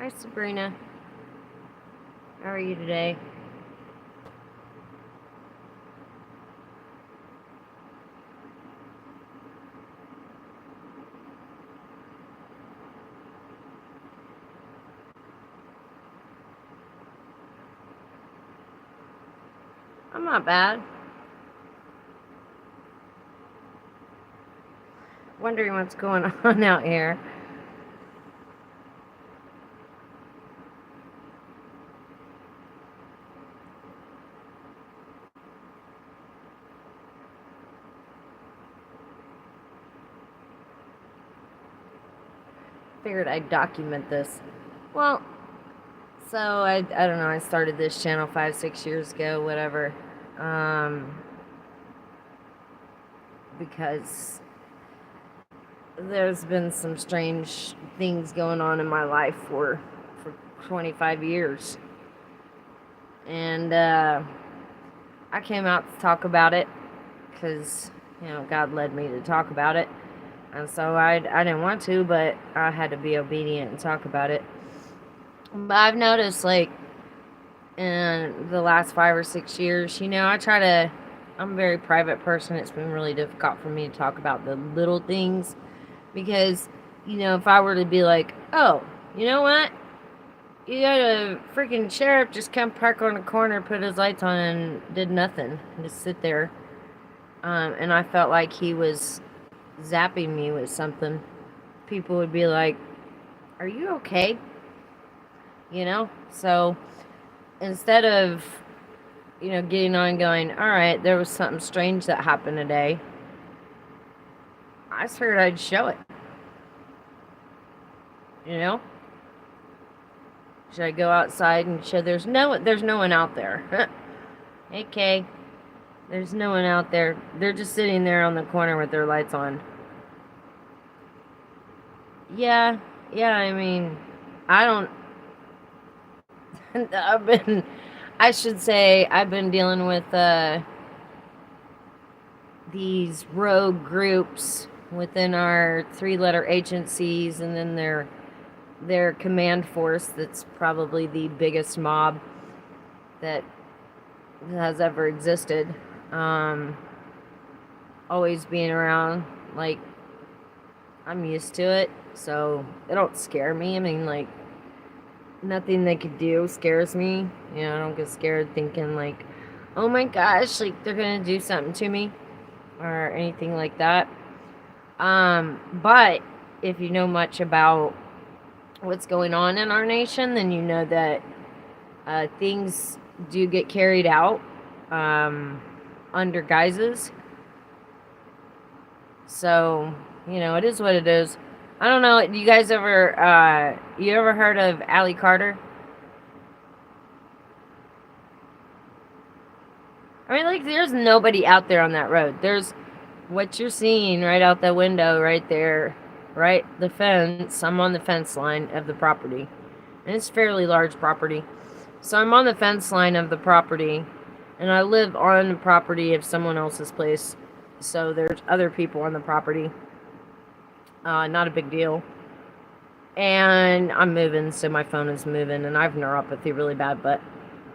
Hi, Sabrina. How are you today? I'm not bad. Wondering what's going on out here. Figured I'd document this. Well, so I don't know. I started this channel 5-6 years ago, whatever. Because there's been some strange things going on in my life for 25 years. And I came out to talk about it because, God led me to talk about it. And so I didn't want to, but I had to be obedient and talk about it. But I've noticed, like, in the last 5 or 6 years, I'm a very private person. It's been really difficult for me to talk about the little things because, if I were to be like, oh, you know what? You got a freaking sheriff just come park on the corner, put his lights on, and did nothing. Just sit there. And I felt like he was zapping me with something. People would be like, are you okay? So instead of, getting on and going, all right, there was something strange that happened today, I figured I'd show it. Should I go outside and show there's no one out there? Hey, Kay. There's no one out there. They're just sitting there on the corner with their lights on. Yeah, I mean, I don't. I've been dealing with these rogue groups within our 3-letter agencies, and then their command force that's probably the biggest mob that has ever existed. Always being around, like, I'm used to it, so it don't scare me. I mean, like, nothing they could do scares me. I don't get scared thinking, like, oh my gosh, like, they're gonna do something to me or anything like that. But if you know much about what's going on in our nation, then you know that things do get carried out under guises. So, it is what it is. I don't know. You guys you ever heard of Allie Carter? I mean, like, there's nobody out there on that road. There's what you're seeing right out that window right there, right? The fence. I'm on the fence line of the property. And it's fairly large property. So I'm on the fence line of the property, and I live on the property of someone else's place. So there's other people on the property. Not a big deal. And I'm moving, so my phone is moving, and I have neuropathy really bad. But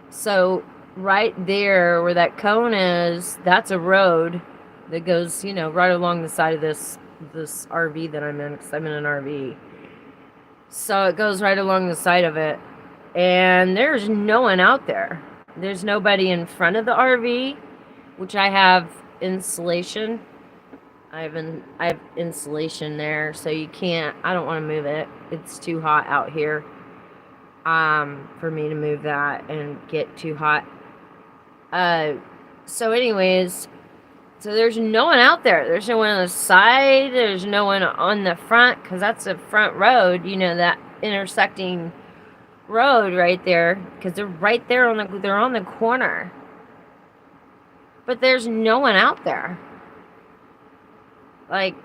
so right there where that cone is, that's a road that goes, right along the side of this RV that I'm in, because I'm in an RV. So it goes right along the side of it, and there's no one out there. There's nobody in front of the RV, which I have insulation. I have insulation there, so you can't. I don't want to move it. It's too hot out here. For me to move that and get too hot. So anyways, so there's no one out there. There's no one on the side. There's no one on the front, because that's the front road. That intersecting road right there, because they're right there they're on the corner. But there's no one out there. Like,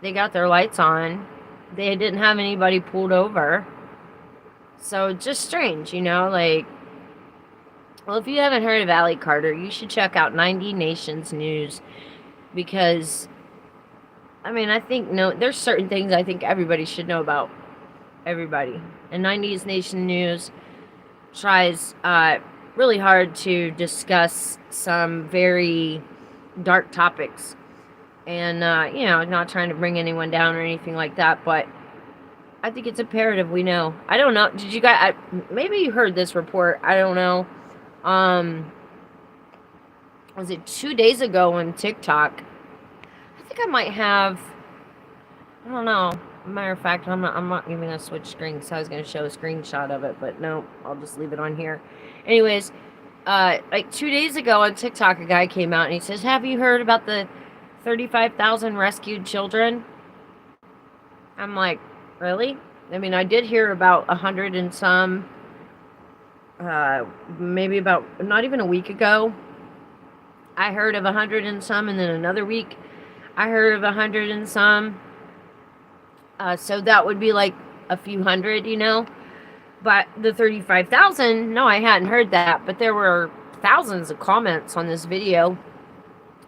they got their lights on. They didn't have anybody pulled over. So, just strange, like, well, if you haven't heard of Allie Carter, you should check out 90 Nations News, because, I mean, there's certain things I think everybody should know about. everybody. And 90s Nation News tries really hard to discuss some very dark topics. And, not trying to bring anyone down or anything like that, but I think it's imperative we know. I don't know. Did you guys, maybe you heard this report. I don't know. Was it 2 days ago on TikTok? I think I might have, I don't know. Matter of fact, I'm not even going to switch screens. So I was going to show a screenshot of it, but no, I'll just leave it on here. Anyways, like 2 days ago on TikTok, a guy came out and he says, have you heard about the 35,000 rescued children? I'm like, really? I mean, I did hear about 100 and some, maybe about, not even a week ago, I heard of 100 and some, and then another week, I heard of 100 and some, so that would be like a few hundred, but the 35,000, no, I hadn't heard that, but there were thousands of comments on this video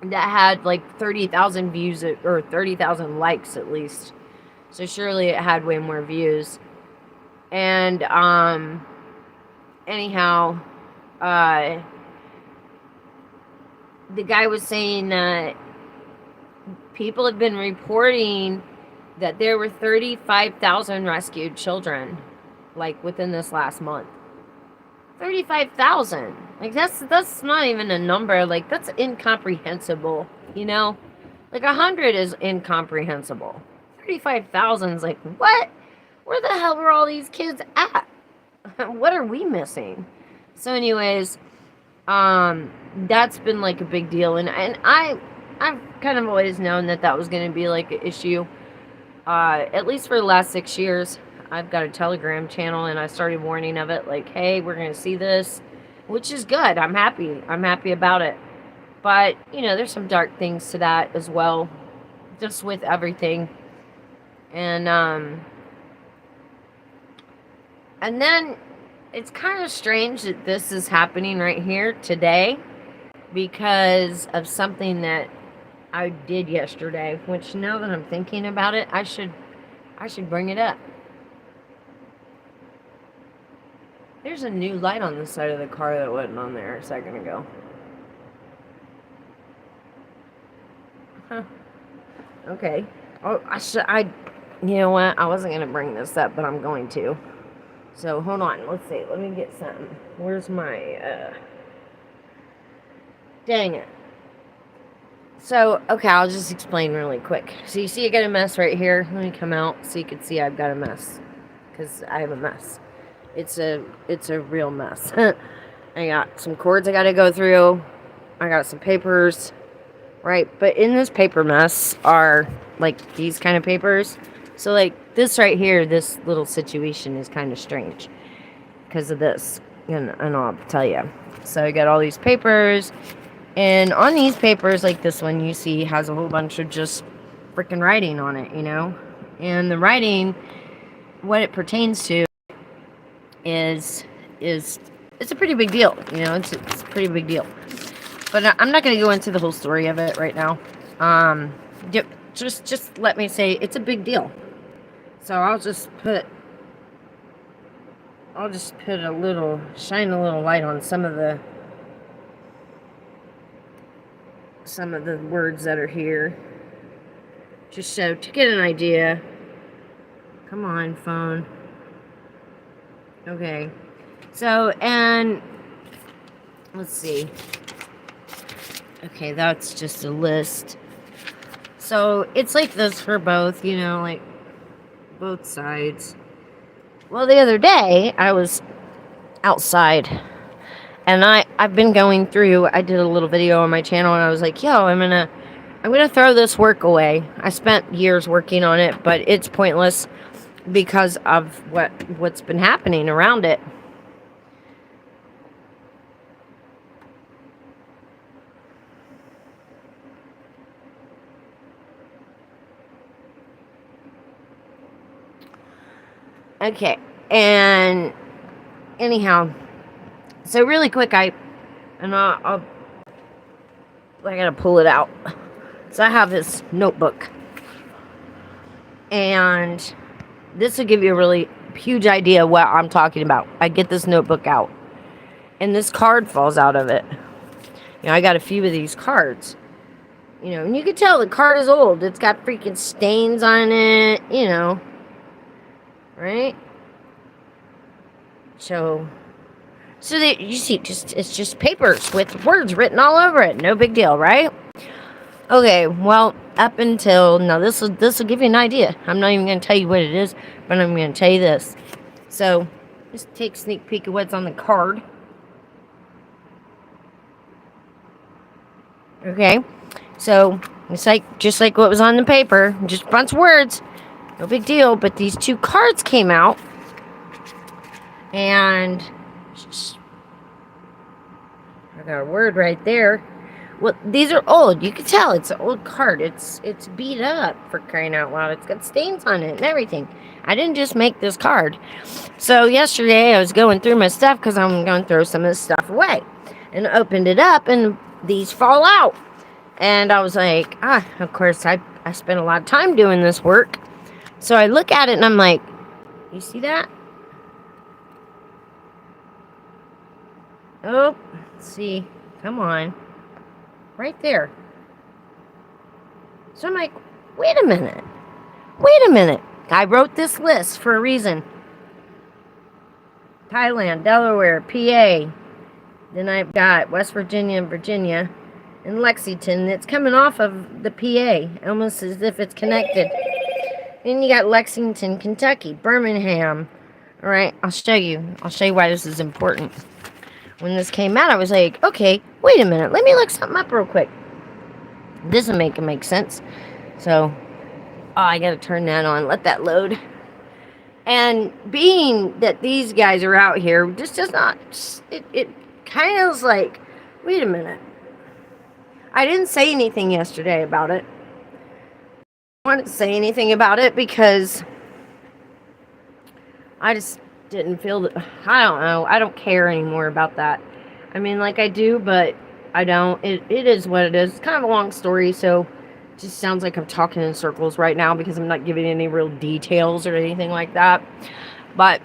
that had like 30,000 views, or 30,000 likes at least. So surely it had way more views. And, anyhow, the guy was saying that people have been reporting that there were 35,000 rescued children, like, within this last month. 35,000. Like, that's not even a number. Like, that's incomprehensible, Like, 100 is incomprehensible. 35,000 is like, what? Where the hell were all these kids at? What are we missing? So anyways, that's been like a big deal, and I've kind of always known that was going to be like an issue, at least for the last 6 years. I've got a Telegram channel, and I started warning of it, like, hey, we're going to see this, which is good. I'm happy about it, but there's some dark things to that as well, just with everything. And then it's kind of strange that this is happening right here today because of something that I did yesterday, which now that I'm thinking about it, I should bring it up. There's a new light on the side of the car that wasn't on there a second ago. Huh. Okay. Oh, you know what? I wasn't going to bring this up, but I'm going to. So, hold on. Let's see. Let me get something. Where's my, dang it. So, okay, I'll just explain really quick. So, you see I got a mess right here. Let me come out so you can see I've got a mess. Because I have a mess. It's a real mess. I got some cords I got to go through. I got some papers. Right? But in this paper mess are, like, these kind of papers. So, like, this right here, this little situation is kind of strange because of this, and I'll tell you. So, I got all these papers, and on these papers, like this one, you see, has a whole bunch of just freaking writing on it, And the writing, what it pertains to is it's a pretty big deal, It's a pretty big deal. But I'm not going to go into the whole story of it right now. Just let me say it's a big deal. So I'll just put shine a little light on some of the words that are here. Just so to get an idea. Come on, phone. Okay. So, and let's see. Okay, that's just a list. So it's like this for both, like both sides. Well, the other day I was outside, and I've been going through. I did a little video on my channel, and I was like, "Yo, I'm gonna throw this work away. I spent years working on it, but it's pointless because of what's been happening around it." Okay, and anyhow, so really quick, I gotta pull it out. So I have this notebook, and this will give you a really huge idea what I'm talking about. I get this notebook out, and this card falls out of it. I got a few of these cards. And you can tell the card is old. It's got freaking stains on it, right? So that you see, it's just papers with words written all over it. No big deal, right? Okay, well, up until now, this will give you an idea. I'm not even going to tell you what it is, but I'm going to tell you this. So, just take a sneak peek of what's on the card. Okay, so it's just like what was on the paper, just a bunch of words, no big deal. But these two cards came out, and I got a word right there. Well, these are old. You can tell it's an old card. It's beat up, for crying out loud. It's got stains on it and everything. I didn't just make this card. So yesterday I was going through my stuff because I'm going to throw some of this stuff away, and opened it up, and these fall out. And I was like, of course, I spent a lot of time doing this work. So I look at it and I'm like, you see that? Oh, let's see. Come on. Right there. So I'm like, wait a minute. I wrote this list for a reason. Thailand, Delaware, PA. Then I've got West Virginia and Virginia. And Lexington. It's coming off of the PA. Almost as if it's connected. Then you got Lexington, Kentucky. Birmingham. Alright, I'll show you why this is important. When this came out, I was like, okay, wait a minute. Let me look something up real quick. This will make sense. So, I gotta turn that on. Let that load. And being that these guys are out here, this does not... It kind of was like, wait a minute. I didn't say anything yesterday about it. I wanted to say anything about it because I just didn't feel that. I don't know. I don't care anymore about that. I mean, like I do, but I don't. It is what it is. It's kind of a long story, so it just sounds like I'm talking in circles right now because I'm not giving any real details or anything like that. But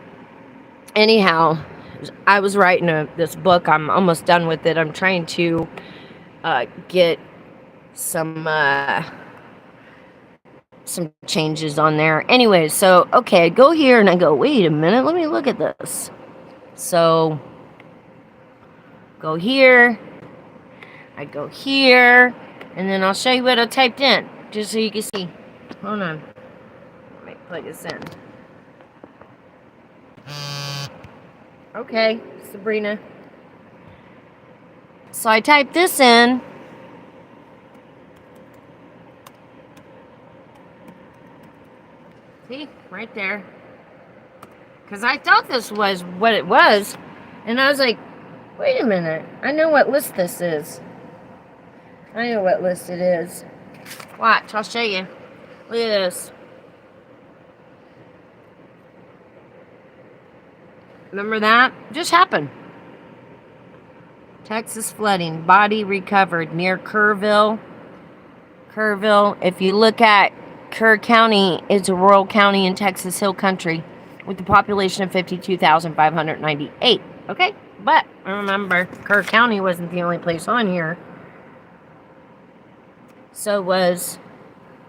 anyhow, I was writing this book. I'm almost done with it. I'm trying to get some changes on there. Anyways, so okay, I go here and I go, wait a minute, let me look at this. So go here, I go here, and then I'll show you what I typed in, just so you can see. Hold on, let me plug this in. Okay, Sabrina. So I typed this in. See, right there. Because I thought this was what it was. And I was like, wait a minute. I know what list this is. I know what list it is. Watch, I'll show you. Look at this. Remember that? Just happened. Texas flooding. Body recovered near Kerrville. If you look at Kerr County, it's a rural county in Texas Hill Country with a population of 52,598. Okay? But remember, Kerr County wasn't the only place on here. So was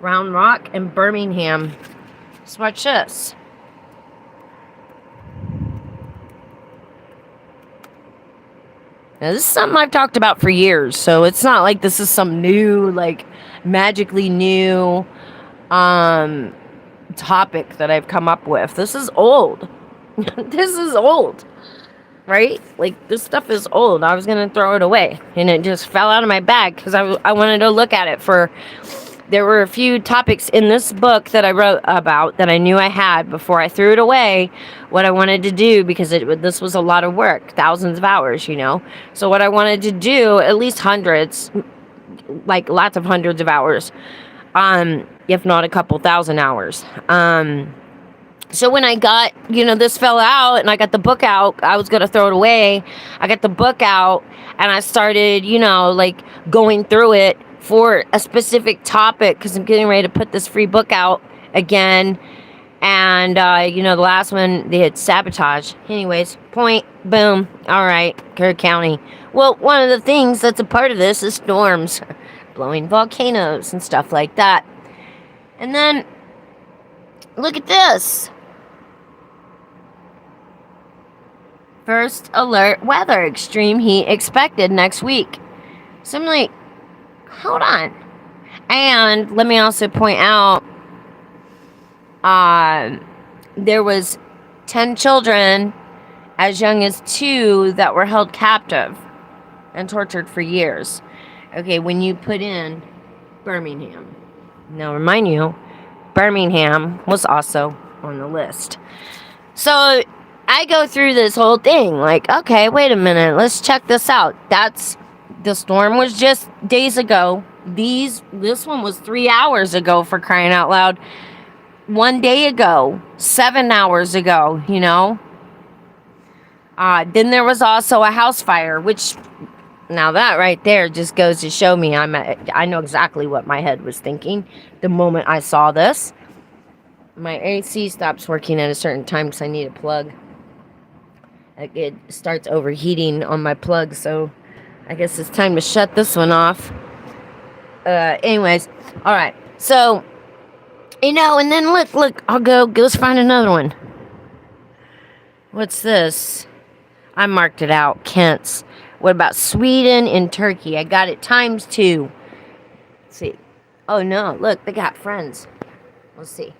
Round Rock and Birmingham. So watch this. Now, this is something I've talked about for years, so it's not like this is some new, like, magically new topic that I've come up with. This is old. This is old, right? Like, this stuff is old. I was going to throw it away, and it just fell out of my bag because I wanted to look at it for... There were a few topics in this book that I wrote about that I knew I had before I threw it away, what I wanted to do, because this was a lot of work, thousands of hours, you know. So what I wanted to do, at least hundreds, like lots of hundreds of hours, if not a couple thousand hours. So when I got, this fell out and I got the book out, I was going to throw it away. I got the book out and I started, like going through it for a specific topic because I'm getting ready to put this free book out again. And, the last one, they had sabotage. Anyways, point, boom. All right, Kerr County. Well, one of the things that's a part of this is storms, blowing volcanoes and stuff like that. And then, look at this. First alert weather, extreme heat expected next week. So I'm like, hold on. And let me also point out, there was 10 children as young as 2 that were held captive and tortured for years. Okay, when you put in Birmingham. Now, remind you, Birmingham was also on the list. So I go through this whole thing like, okay, wait a minute, let's check this out. The storm was just days ago. This one was 3 hours ago, for crying out loud. 1 day ago, 7 hours ago, Then there was also a house fire, which, now that right there just goes to show me I know exactly what my head was thinking the moment I saw this. My AC stops working at a certain time because I need a plug. It starts overheating on my plug, so I guess it's time to shut this one off. Anyways, all right. So, and then look, I'll go, let's find another one. What's this? I marked it out, Kent's. What about Sweden and Turkey? I got it ×2. Let's see. Oh, no, look, they got friends. Let's see.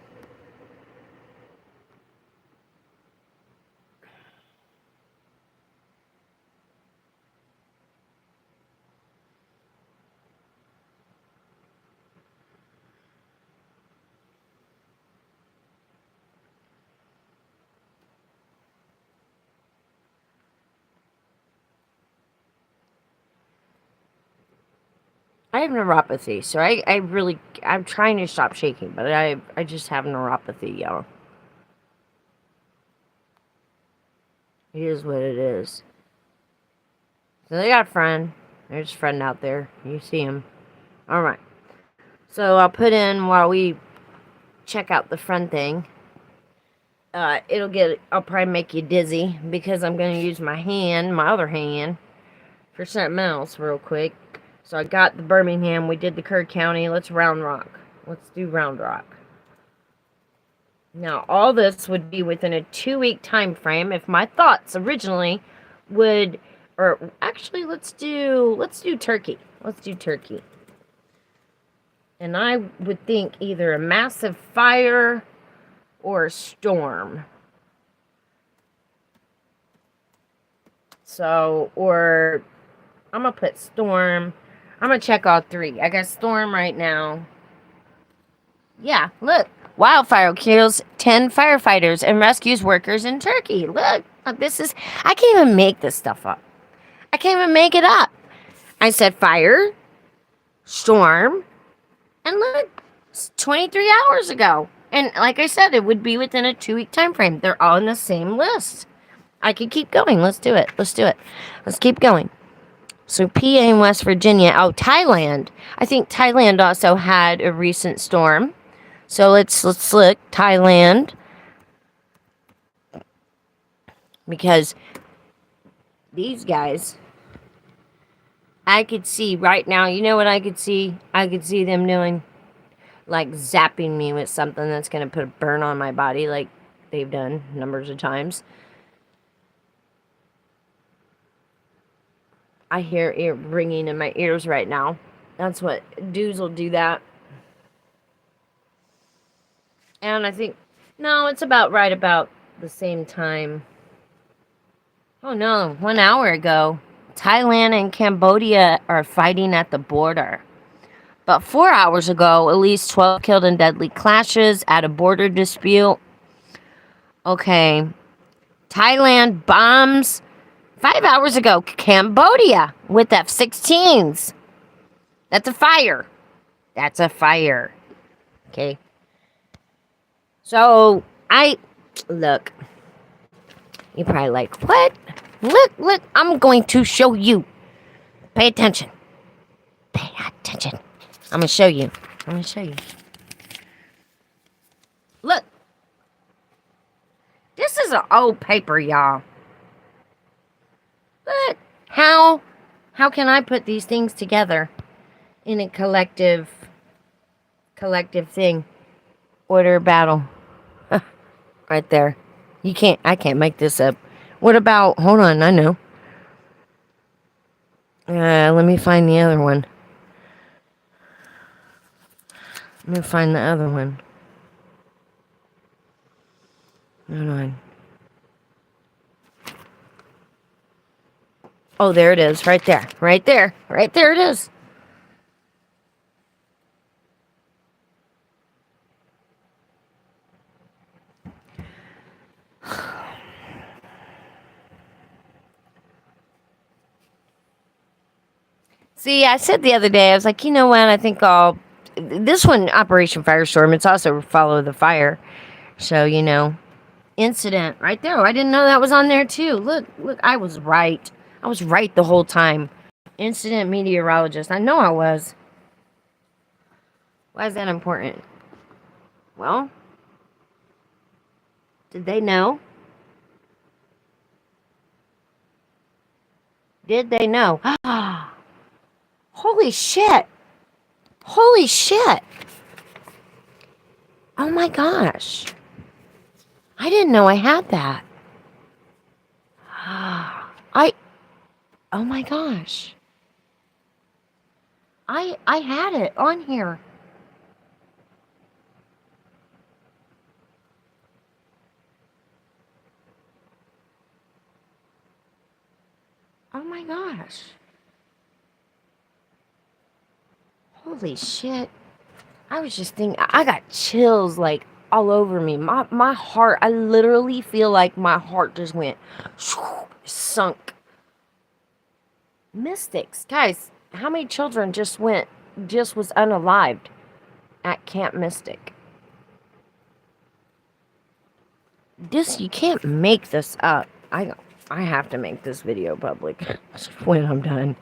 I have neuropathy, so I'm trying to stop shaking, but I just have neuropathy, y'all. It is what it is. So they got a friend. There's a friend out there. You see him. Alright. So I'll put in, while we check out the friend thing, I'll probably make you dizzy, because I'm going to use my other hand, for something else real quick. So I got the Birmingham. We did the Kerr County. Let's Round Rock. Let's do Round Rock. Now, all this would be within a 2-week time frame. If my thoughts originally would, or actually, let's do Turkey. Let's do Turkey. And I would think either a massive fire or a storm. So, or I'm going to put storm. I'm going to check all 3. I got storm right now. Yeah, look. Wildfire kills 10 firefighters and rescues workers in Turkey. Look, I can't even make this stuff up. I can't even make it up. I said fire, storm, and look, it's 23 hours ago. And like I said, it would be within a 2-week time frame. They're all on the same list. I could keep going. Let's do it. Let's keep going. So PA in West Virginia. Oh, Thailand. I think Thailand also had a recent storm. So let's look. Thailand. Because these guys, I could see right now, you know what I could see? I could see them doing, like, zapping me with something that's going to put a burn on my body, like they've done numbers of times. I hear it ringing in my ears right now. That's what dudes will do that. And I think, no, it's right about the same time. Oh no, 1 hour ago, Thailand and Cambodia are fighting at the border. But 4 hours ago, at least 12 killed in deadly clashes at a border dispute. Okay, Thailand bombs 5 hours ago, Cambodia with F-16s. That's a fire. Okay. So, look. You're probably like, what? Look, I'm going to show you. Pay attention. I'm going to show you. Look. is an old paper, y'all. But how can I put these things together in a collective thing? Order battle. Right there. I can't make this up. What about, hold on, I know. Let me find the other one. Let me find the other one. Hold on. Oh, there it is. Right there. Right there. Right there it is. See, I said the other day, I was like, you know what? I think this one, Operation Firestorm, it's also Follow the Fire. So, incident right there. I didn't know that was on there too. Look, I was right. I was right the whole time. Incident meteorologist. I know I was. Why is that important? Well, did they know? Did they know? Holy shit. Holy shit. Oh my gosh. I didn't know I had that. Oh my gosh. I had it on here. Oh my gosh. Holy shit. I was just thinking, I got chills like all over me. My heart, I literally feel like my heart just went sunk. Mystics. Guys, how many children just was unalived at Camp Mystic? You can't make this up. I have to make this video public when I'm done.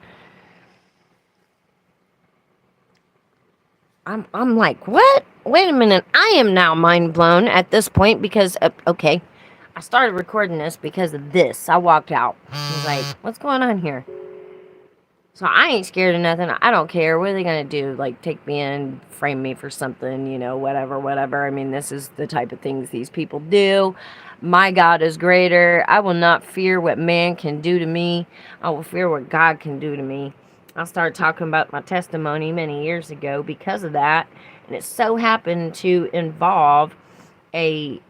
I'm like, what? Wait a minute. I am now mind blown at this point because, okay, I started recording this because of this. I walked out. I was like, what's going on here? So I ain't scared of nothing. I don't care. What are they going to do? Like, take me in, frame me for something, whatever. I mean, this is the type of things these people do. My God is greater. I will not fear what man can do to me. I will fear what God can do to me. I started talking about my testimony many years ago because of that. And it so happened to involve let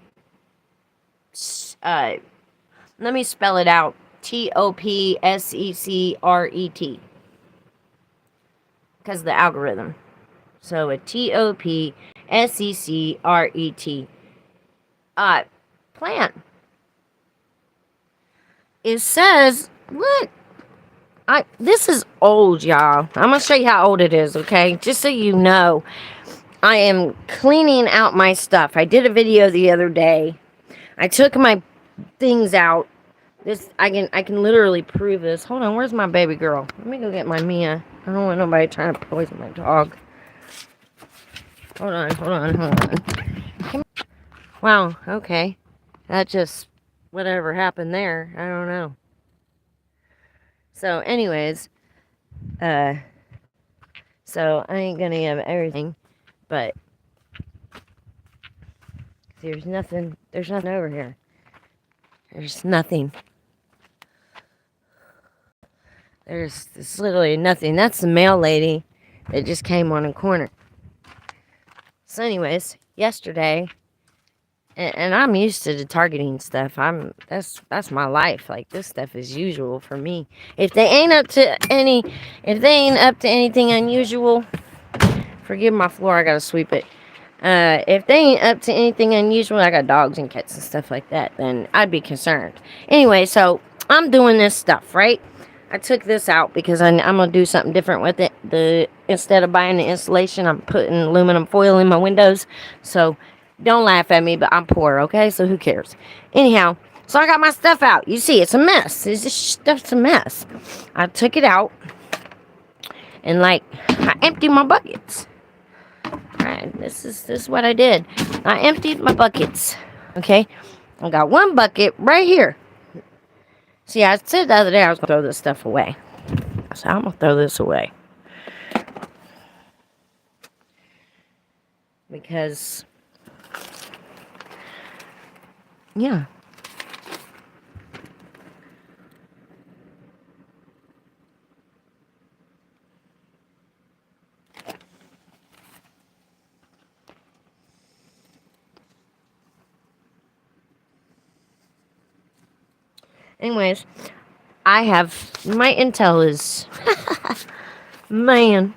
me spell it out. TOPSECRET. Because of the algorithm. So a TOPSECRET. Plant. It says, look. This is old, y'all. I'm going to show you how old it is, okay? Just so you know. I am cleaning out my stuff. I did a video the other day. I took my things out. I can literally prove this. Hold on, where's my baby girl? Let me go get my Mia. I don't want nobody trying to poison my dog. Hold on. Wow, okay. That just, whatever happened there, I don't know. So, anyways, so I ain't gonna have everything, but there's nothing over here. There's nothing. There's literally nothing. That's the mail lady that just came on a corner. So anyways, yesterday, and I'm used to the targeting stuff. That's my life. Like, this stuff is usual for me. If they ain't up to anything unusual, forgive my floor, I gotta sweep it. If they ain't up to anything unusual, I got dogs and cats and stuff like that, then I'd be concerned. Anyway, so I'm doing this stuff, right? I took this out because I'm going to do something different with it. Instead of buying the insulation, I'm putting aluminum foil in my windows. So don't laugh at me, but I'm poor, okay? So who cares? Anyhow, so I got my stuff out. You see, it's a mess. This stuff's a mess. I took it out and, I emptied my buckets. All right, this is what I did. I emptied my buckets, okay? I got one bucket right here. See, I said the other day I was going to throw this stuff away. I said, I'm going to throw this away. Because, yeah. Anyways, I have, my intel is, man,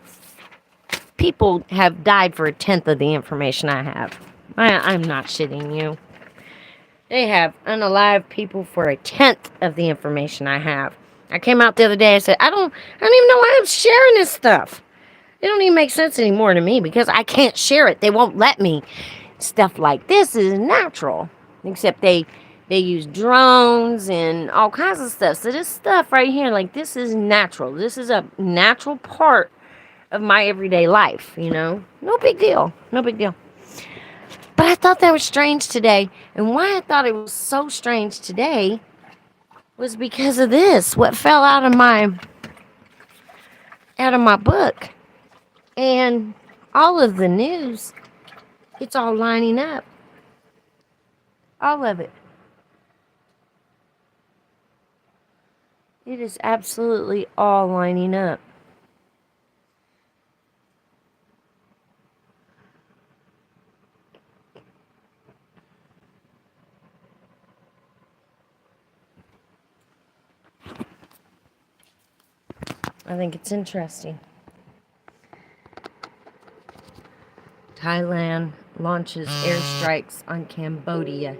people have died for 1/10 of the information I have. I'm not shitting you. They have unalive people for 1/10 of the information I have. I came out the other day, I said, I don't even know why I'm sharing this stuff. It don't even make sense anymore to me because I can't share it. They won't let me. Stuff like this is natural. Except they use drones and all kinds of stuff. So this stuff right here, like, this is natural. This is a natural part of my everyday life, you know? No big deal. No big deal. But I thought that was strange today. And why I thought it was so strange today was because of this. What fell out of my book. And all of the news, it's all lining up. All of it. It is absolutely all lining up. I think it's interesting. Thailand launches airstrikes on Cambodia.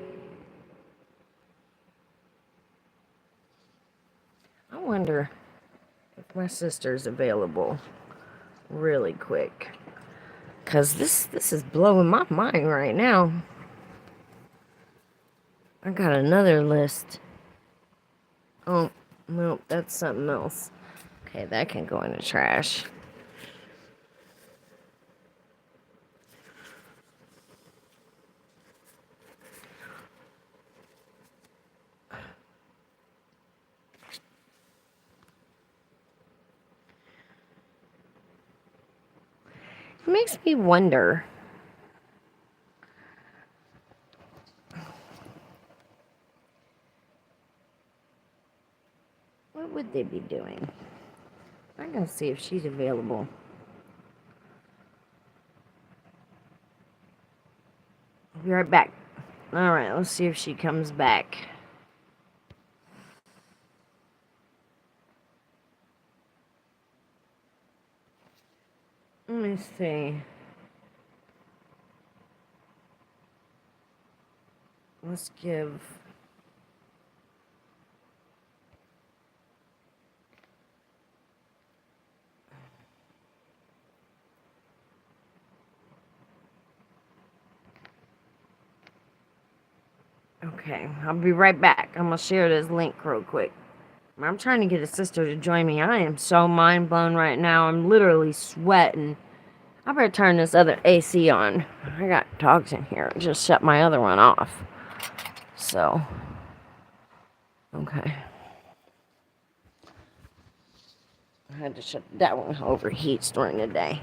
I wonder if my sister's available really quick. Because this is blowing my mind right now. I got another list. Oh, no, that's something else. Okay, that can go in the trash. It makes me wonder. What would they be doing? I'm going to see if she's available. I'll be right back. Alright, let's see if she comes back. Let me see. Let's give... Okay, I'll be right back. I'm going to share this link real quick. I'm trying to get a sister to join me. I am so mind blown right now. I'm literally sweating. I better turn this other AC on. I got dogs in here. Just shut my other one off. So, okay. I had to shut that one, overheats during the day.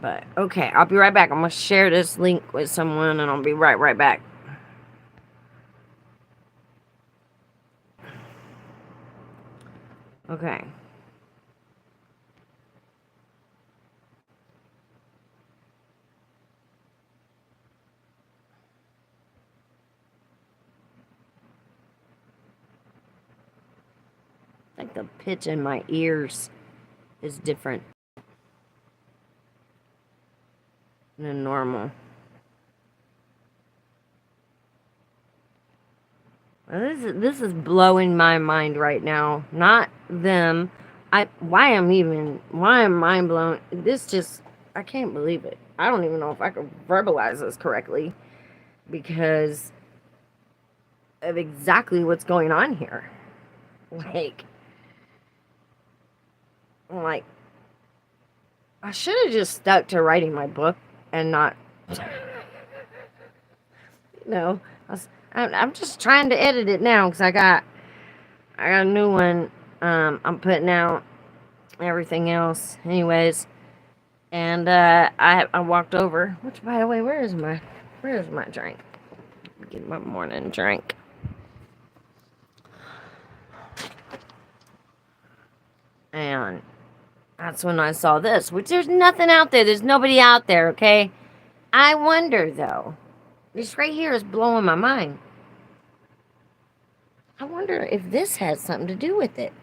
But, okay, I'll be right back. I'm going to share this link with someone, and I'll be right back. Okay. Like the pitch in my ears is different than normal. This is blowing my mind right now. Not them. Why am I mind blown? This just, I can't believe it. I don't even know if I can verbalize this correctly because of exactly what's going on here. Like, I should have just stuck to writing my book and not, I'm just trying to edit it now because I got a new one. I'm putting out everything else, anyways. And I walked over. Which, by the way, where's my drink? Get my morning drink. And that's when I saw this. Which there's nothing out there. There's nobody out there. Okay. I wonder though. This right here is blowing my mind. I wonder if this has something to do with it.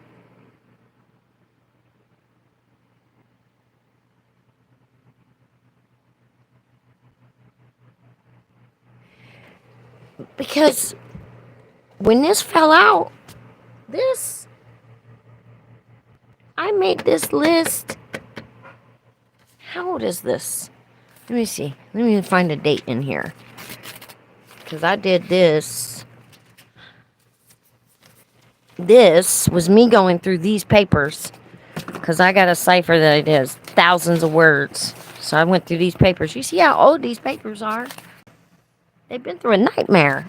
Because when this fell out, I made this list. How old is this? Let me see. Let me find a date in here. Because I did this. This was me going through these papers. Because I got a cipher that I did thousands of words. So I went through these papers. You see how old these papers are? They've been through a nightmare.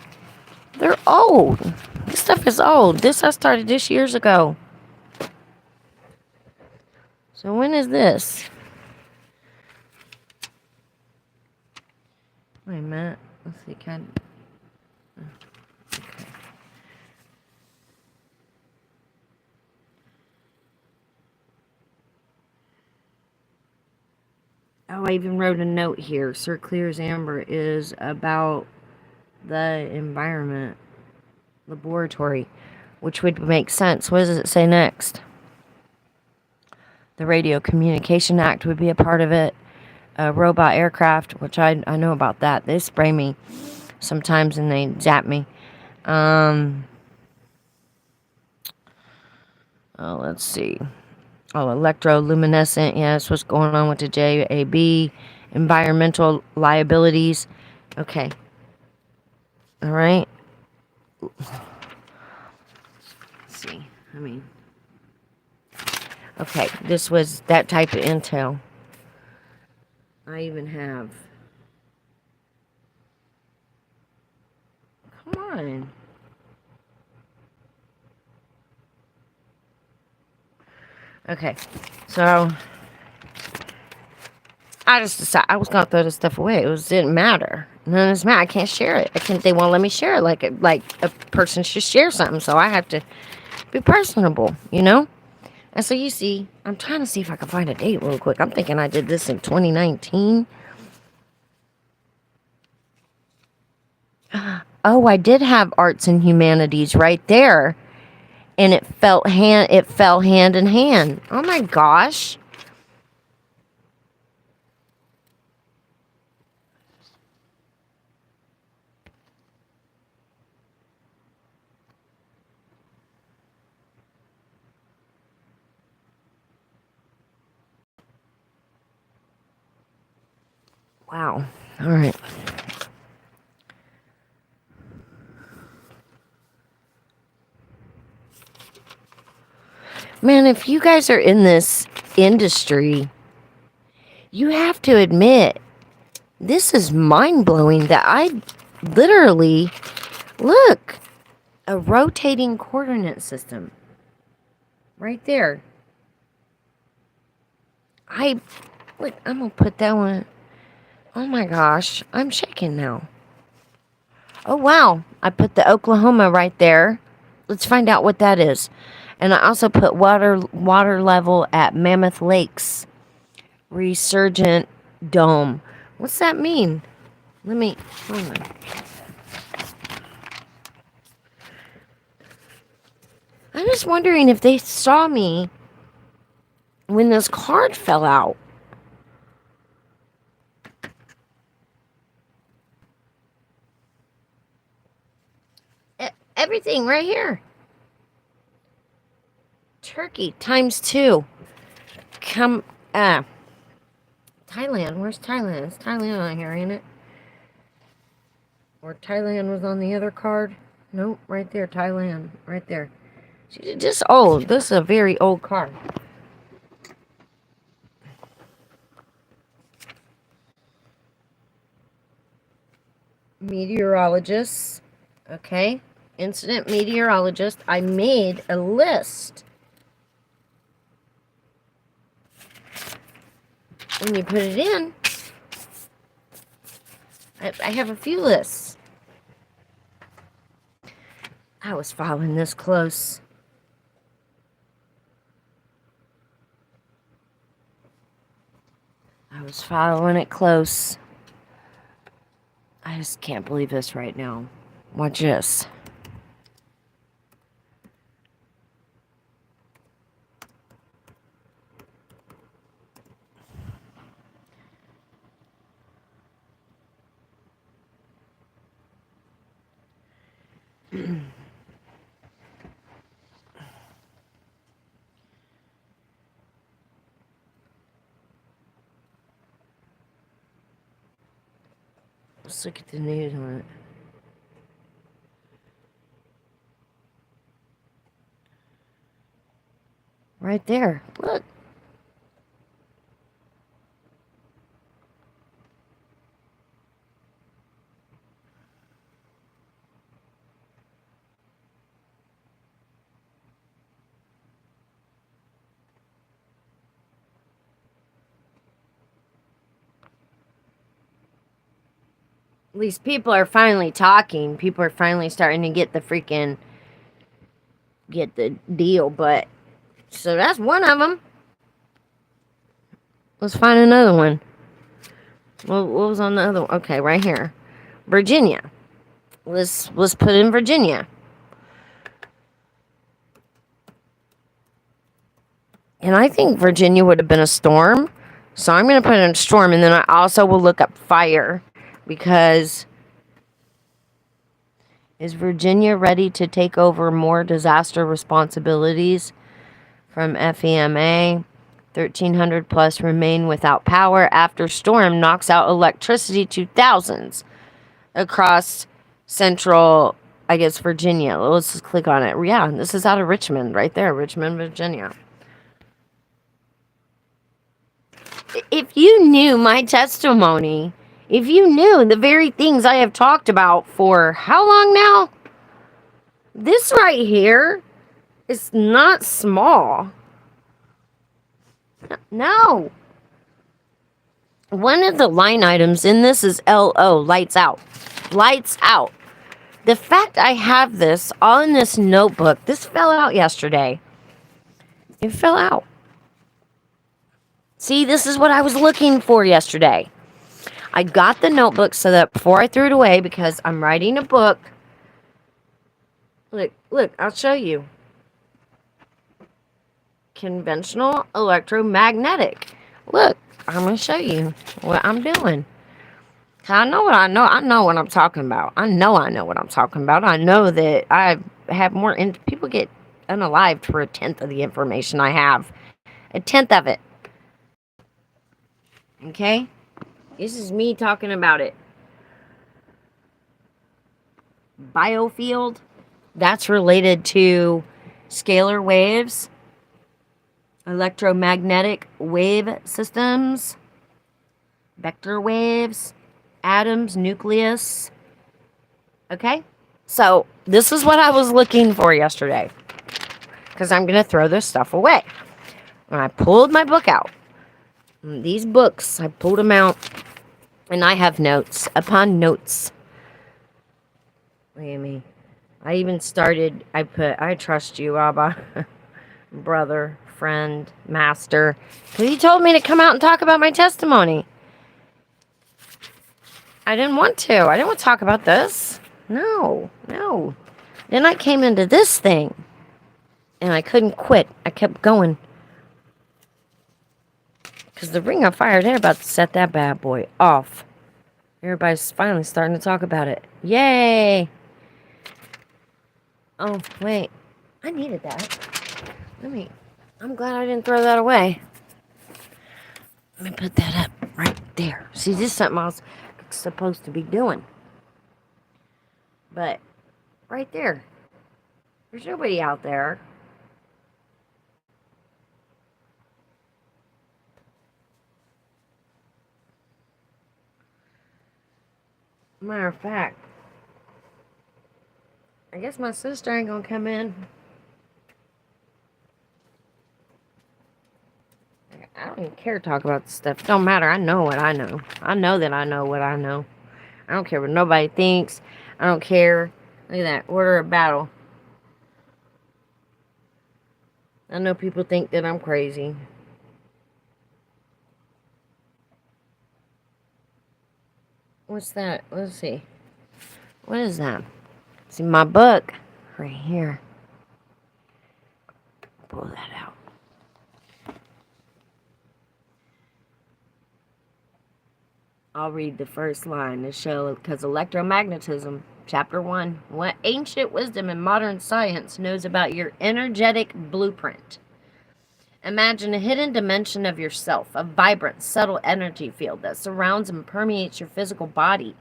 They're old. This stuff is old. I started this years ago. So when is this? Wait a minute. Let's see. Okay. Oh, I even wrote a note here. Sir Clear's Amber is about the environment laboratory, which would make sense. What does it say next? The Radio Communication Act would be a part of it. Robot aircraft, which I know about that. They spray me sometimes and they zap me. Let's see. Oh, electroluminescent. Yeah, that's what's going on with the JAB. Environmental liabilities. Okay. All right. Let's see. Okay, this was that type of intel. I even have. Come on. Okay, so I just decided I was gonna throw this stuff away. Didn't matter. None of this matter. I can't share it. They won't let me share it like a person should share something. So I have to be personable, you know. And so you see, I'm trying to see if I can find a date real quick. I'm thinking I did this in 2019. Oh, I did have arts and humanities right there. And it fell hand in hand. Oh my gosh. Wow. All right. Man, if you guys are in this industry, you have to admit, this is mind-blowing that I literally, look, a rotating coordinate system. Right there. Look, I'm going to put that one. Oh my gosh, I'm shaking now. Oh wow, I put the Oklahoma right there. Let's find out what that is. And I also put water level at Mammoth Lakes Resurgent Dome. What's that mean? Hold on. I'm just wondering if they saw me when this card fell out. Everything right here. Turkey ×2. Thailand. Where's Thailand? It's Thailand on here, ain't it? Or Thailand was on the other card? Nope, right there, Thailand. Right there. She's just old. This is a very old card. Meteorologists. Okay? Incident meteorologist. I made a list. When you put it in, I have a few lists. I was following this close. I was following it close. I just can't believe this right now. Watch this. Let's look at the news on it. Right there. Look. At least people are finally talking. People are finally starting to get the deal. But so that's one of them. Let's find another one. What was on the other one? Okay, right here. Virginia. Let's put in Virginia. And I think Virginia would have been a storm. So I'm going to put in a storm. And then I also will look up fire. Because is Virginia ready to take over more disaster responsibilities from FEMA? 1,300 plus remain without power after storm knocks out electricity to thousands across central, I guess, Virginia. Let's just click on it. Yeah, this is out of Richmond, right there. Richmond, Virginia. If you knew my testimony, if you knew the very things I have talked about for how long now? This right here is not small. No. One of the line items in this is LO, lights out. Lights out. The fact I have this all in this notebook, this fell out yesterday. It fell out. See, this is what I was looking for yesterday. I got the notebook so that before I threw it away, because I'm writing a book. Look, I'll show you. Conventional electromagnetic. Look, I'm going to show you what I'm doing. I know what I know. I know what I'm talking about. I know what I'm talking about. I know that I have more. People get unalived for 1/10 of the information I have. 1/10 of it. Okay? This is me talking about it. Biofield. That's related to scalar waves, electromagnetic wave systems, vector waves, atoms, nucleus. Okay? So, this is what I was looking for yesterday. Because I'm going to throw this stuff away. And I pulled my book out. And these books, I pulled them out. And I have notes upon notes. Look at me. I even started, I trust you, Abba. Brother, friend, master. Because you told me to come out and talk about my testimony. I didn't want to. I didn't want to talk about this. No. Then I came into this thing. And I couldn't quit. I kept going. Because the ring of fire, they're about to set that bad boy off. Everybody's finally starting to talk about it. Yay! Oh, wait. I needed that. I'm glad I didn't throw that away. Let me put that up right there. See, this is something I was supposed to be doing. But, right there. There's nobody out there. Matter of fact, I guess my sister ain't gonna come in. I don't even care to talk about this stuff. It don't matter. I know what I know. I know that I know what I know. I don't care what nobody thinks. I don't care. Look at that. Order of battle. I know people think that I'm crazy. What's that? Let's see. What is that? See my book right here. Pull that out. I'll read the first line to show, because electromagnetism, chapter 1. What ancient wisdom and modern science knows about your energetic blueprint. Imagine a hidden dimension of yourself, a vibrant, subtle energy field that surrounds and permeates your physical body.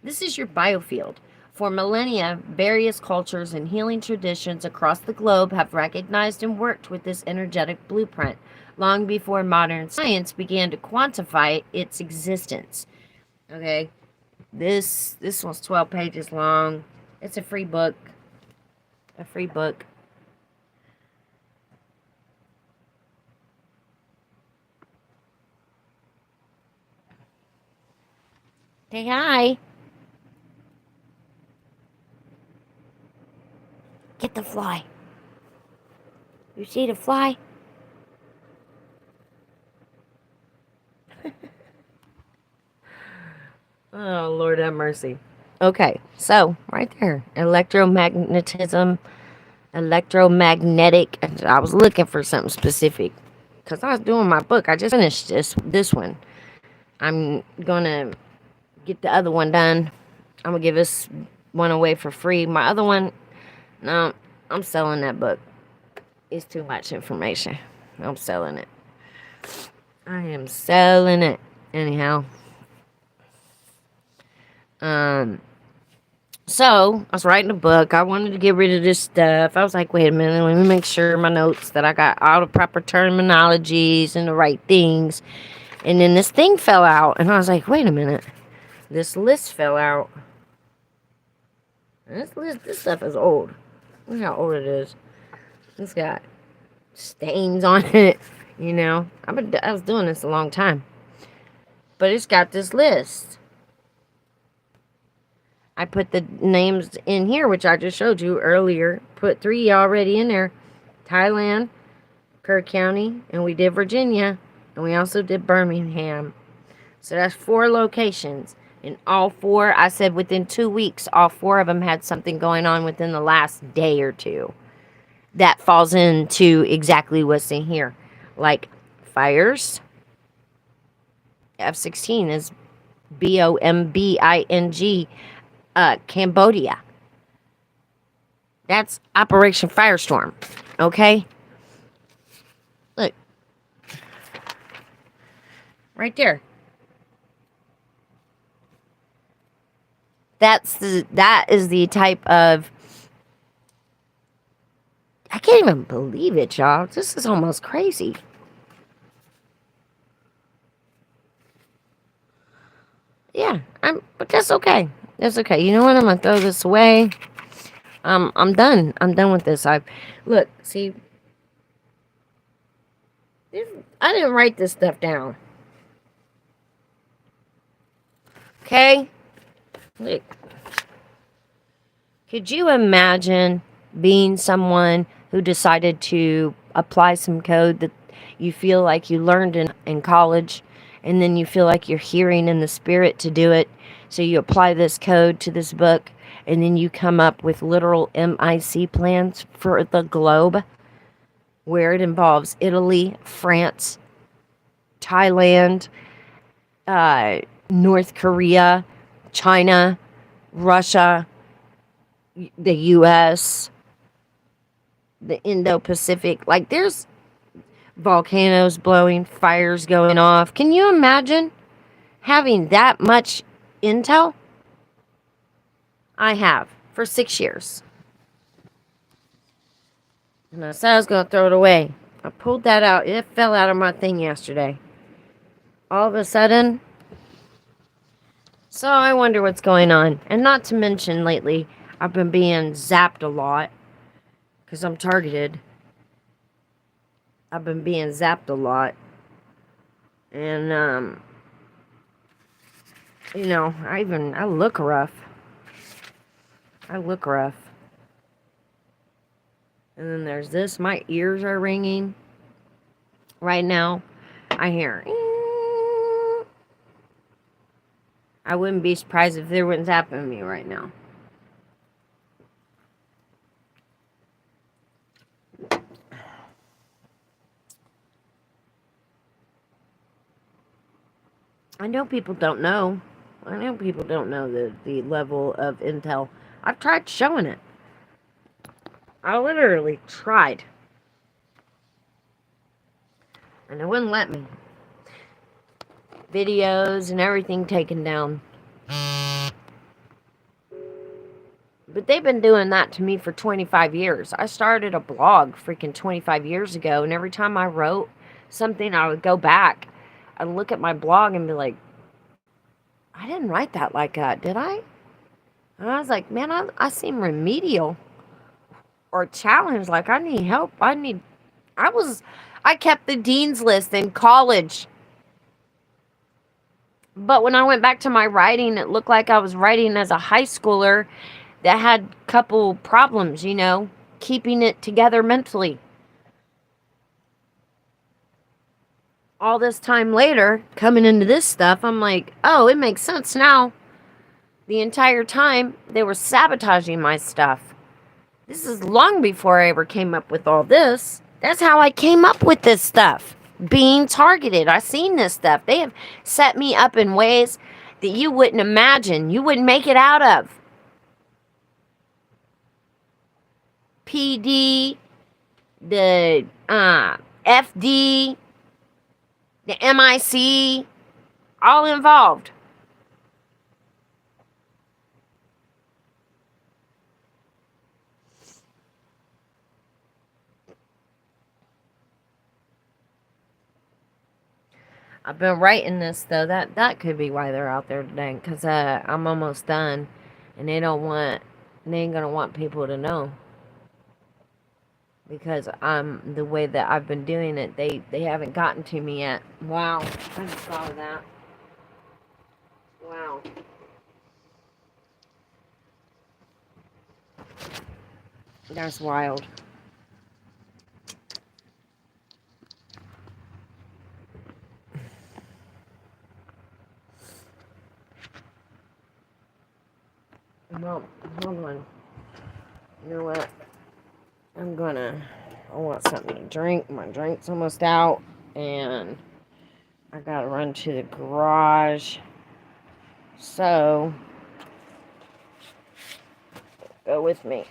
This is your biofield. For millennia, various cultures and healing traditions across the globe have recognized and worked with this energetic blueprint, long before modern science began to quantify its existence. Okay, this one's 12 pages long. It's a free book. A free book. Say hi. Get the fly. You see the fly? Oh, Lord have mercy. Okay, so right there, electromagnetism, electromagnetic. I was looking for something specific because I was doing my book. I just finished this one. I'm gonna get the other one done. I'm gonna give this one away for free. My other one, no, I'm selling that book. It's too much information. I'm selling it. I am selling it. Anyhow. So I was writing a book. I wanted to get rid of this stuff. I was like, wait a minute, let me make sure my notes that I got all the proper terminologies and the right things. And then this thing fell out, and I was like, wait a minute, this list fell out. This stuff is old. Look how old it is. It's got stains on it. You know, I was doing this a long time, but it's got this list. I put the names in here, which I just showed you earlier. Put 3 already in there. Thailand, Kerr County, and we did Virginia, and we also did Birmingham. So that's 4 locations. And all 4, I said within 2 weeks, all 4 of them had something going on within the last day or 2. That falls into exactly what's in here. Like fires. F-16 is BOMBING. Cambodia. That's Operation Firestorm. Okay? Look. Right there. That is the type of, I can't even believe it, y'all. This is almost crazy. Yeah, but that's okay. That's okay. You know what? I'm gonna throw this away. I'm done. I'm done with this. Look, see, I didn't write this stuff down. Okay? Look. Could you imagine being someone who decided to apply some code that you feel like you learned in college, and then you feel like you're hearing in the spirit to do it? So you apply this code to this book, and then you come up with literal MIC plans for the globe, where it involves Italy, France, Thailand, North Korea, China, Russia, the U.S., the Indo-Pacific. Like, there's volcanoes blowing, fires going off. Can you imagine having that much intel? I have for 6 years. And I said I was going to throw it away. I pulled that out. It fell out of my thing yesterday. All of a sudden. So I wonder what's going on. And not to mention lately, I've been being zapped a lot because I'm targeted. I've been being zapped a lot. And, I look rough. I look rough. And then there's this. My ears are ringing. Right now, I hear. I wouldn't be surprised if there wasn't zapping me right now. I know people don't know. I know people don't know the level of intel. I've tried showing it. I literally tried. And it wouldn't let me. Videos and everything taken down. But they've been doing that to me for 25 years. I started a blog freaking 25 years ago, and every time I wrote something, I would go back and look at my blog and be like, I didn't write that like that, did I? And I was like, man, I seem remedial or challenged. Like, I need help. I kept the dean's list in college. But when I went back to my writing, it looked like I was writing as a high schooler that had a couple problems, keeping it together mentally. All this time later, coming into this stuff, I'm like, oh, it makes sense now. The entire time, they were sabotaging my stuff. This is long before I ever came up with all this. That's how I came up with this stuff. Being targeted. I seen this stuff. They have set me up in ways that you wouldn't imagine. You wouldn't make it out of. PD, the FD, the MIC, all involved. I've been writing this though. That could be why they're out there today. Cause I'm almost done, and they ain't gonna want people to know. Because the way that I've been doing it, they haven't gotten to me yet. Wow, I just thought of that. Wow. That's wild. Well, hold on. You know what? I want something to drink. My drink's almost out. And I gotta run to the garage. So, go with me.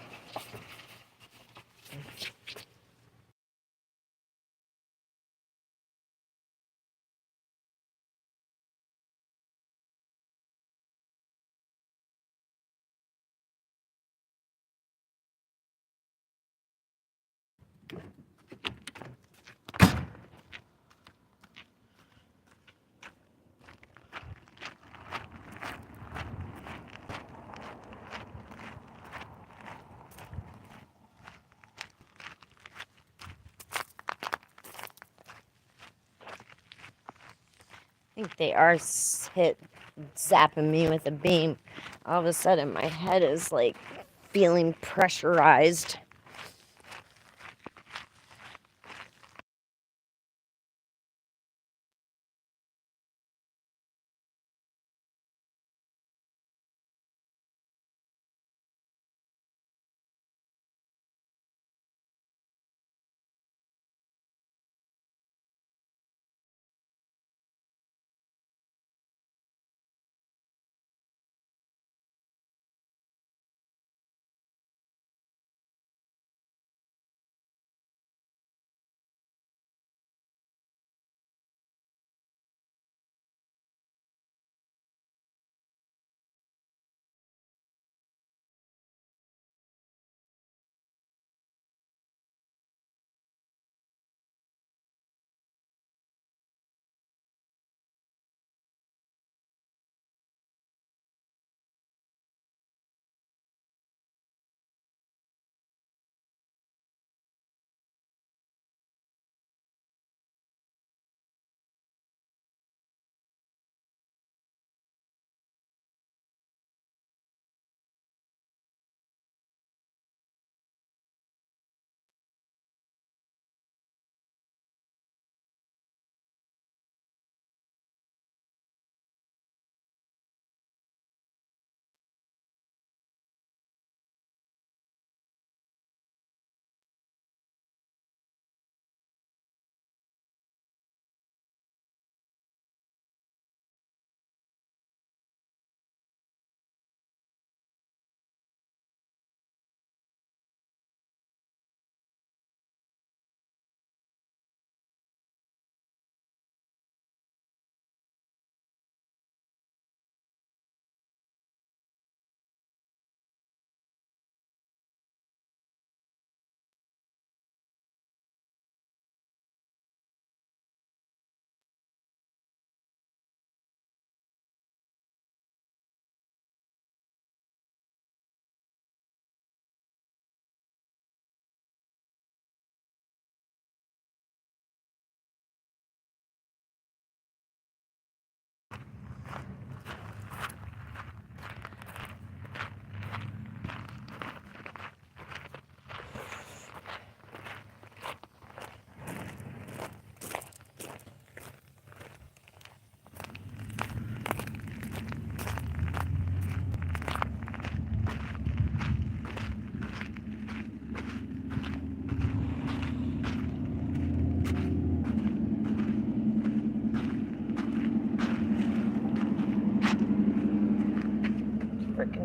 I think they are zapping me with a beam. All of a sudden, my head is like feeling pressurized.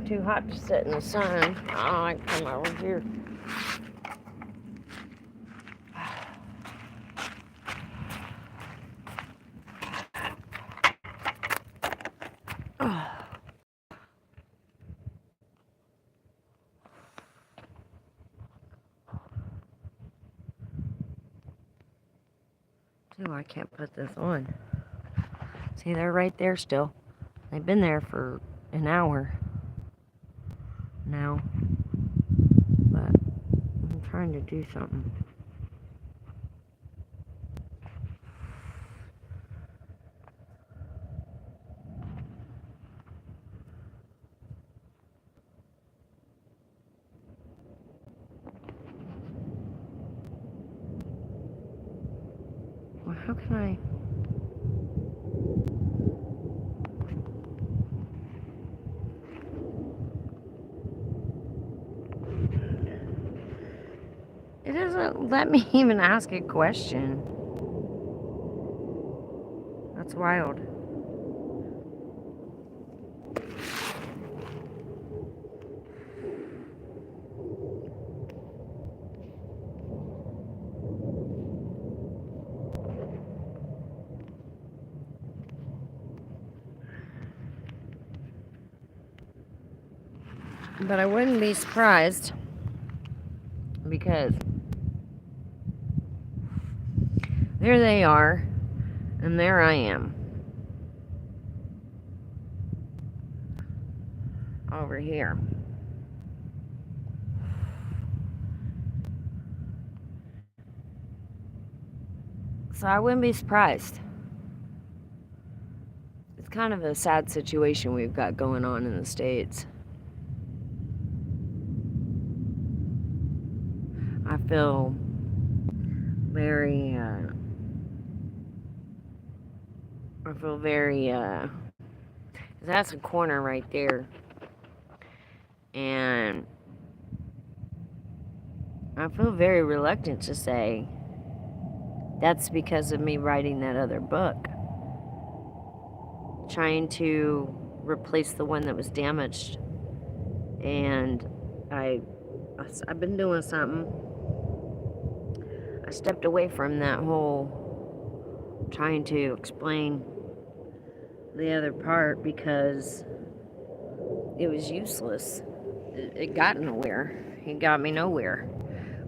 too hot to sit in the sun. I come over here. Oh, I can't put this on. See, they're right there still. They've been there for an hour now. But I'm trying to do something. Well, how can I... It doesn't let me even ask a question. That's wild. But I wouldn't be surprised because there they are, and there I am. Over here. So I wouldn't be surprised. It's kind of a sad situation we've got going on in the States. I feel very, that's a corner right there. And I feel very reluctant to say that's because of me writing that other book. Trying to replace the one that was damaged. And I've been doing something. I stepped away from that whole trying to explain the other part because it was useless. It got nowhere. It got me nowhere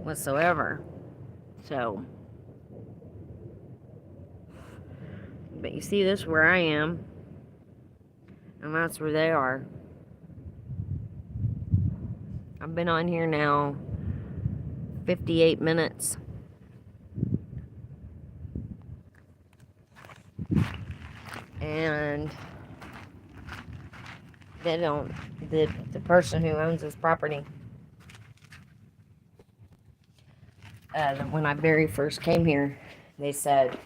whatsoever. So, but you see, this is where I am, and that's where they are. I've been on here now 58 minutes. And they don't, the person who owns this property, when I very first came here, they said,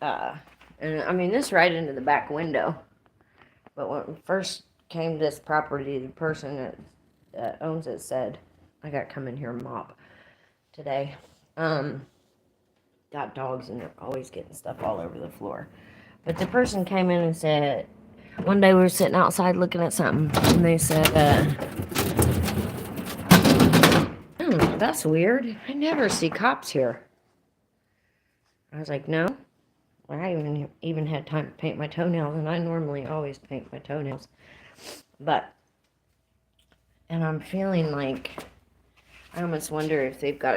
and I mean, this right into the back window, but when we first came to this property, the person that owns it said, I got to come in here and mop today. Got dogs and they're always getting stuff all over the floor. But the person came in and said, one day we were sitting outside looking at something, and they said, oh, that's weird. I never see cops here. I was like, no. I haven't even had time to paint my toenails, and I normally always paint my toenails. But, and I'm feeling like, I almost wonder if they've got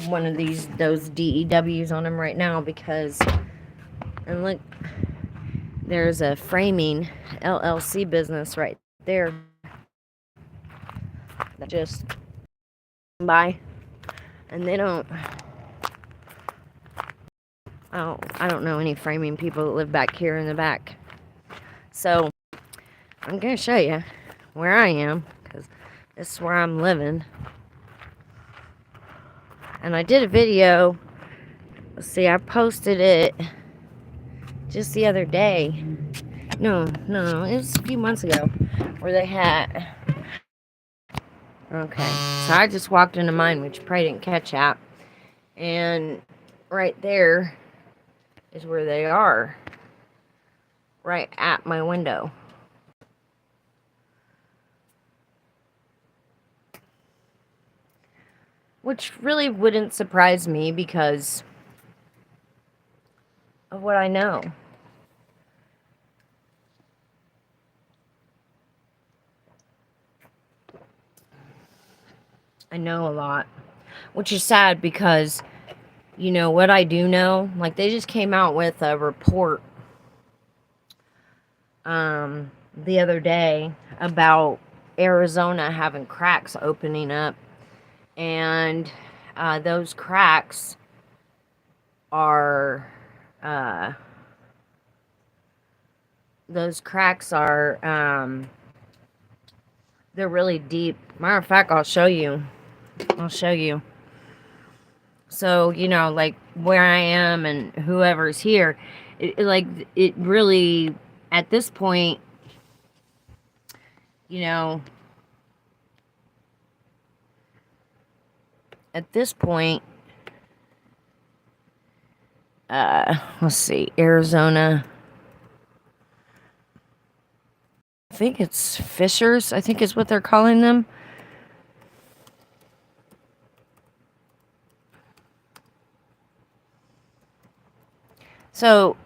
one of those DEWs on them right now, because, and look, there's a framing LLC business right there that just by, and they don't, I don't know any framing people that live back here in the back. So I'm gonna show you where I am, because this is where I'm living. And I did a video. Let's see, I posted it just the other day. No, it was a few months ago, where they had, okay, so I just walked into mine, which you probably didn't catch that, and right there is where they are, right at my window. which really wouldn't surprise me because of what I know. I know a lot, which is sad because, you know, what I do know, like they just came out with a report the other day about Arizona having cracks opening up, and those cracks are they're really deep. Matter of fact, I'll show you. So, you know, like where I am and whoever's here, it really, at this point, you know, let's see, Arizona. I think it's fissures, I think is what they're calling them. So,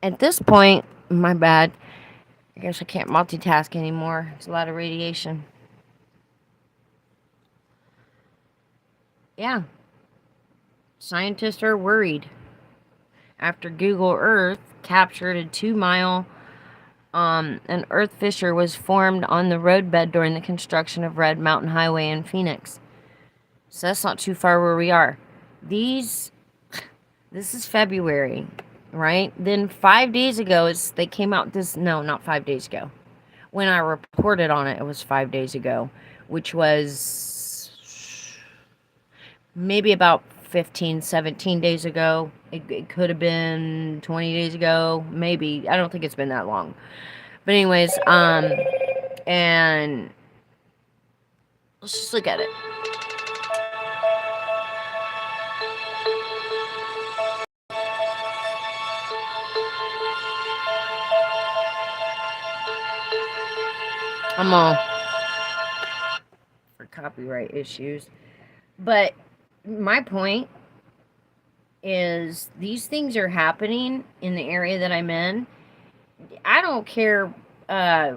at this point, my bad. I guess I can't multitask anymore. It's a lot of radiation. Yeah. Scientists are worried after Google Earth captured a 2-mile an earth fissure was formed on the roadbed during the construction of Red Mountain Highway in Phoenix. So that's not too far where we are. This is February, right? Then 5 days ago, they came out no, not 5 days ago. When I reported on it, it was 5 days ago, which was maybe about 15, 17 days ago. It could have been 20 days ago, maybe. I don't think it's been that long. But anyways, and let's just look at it. I'm all for copyright issues. But my point is these things are happening in the area that I'm in. I don't care I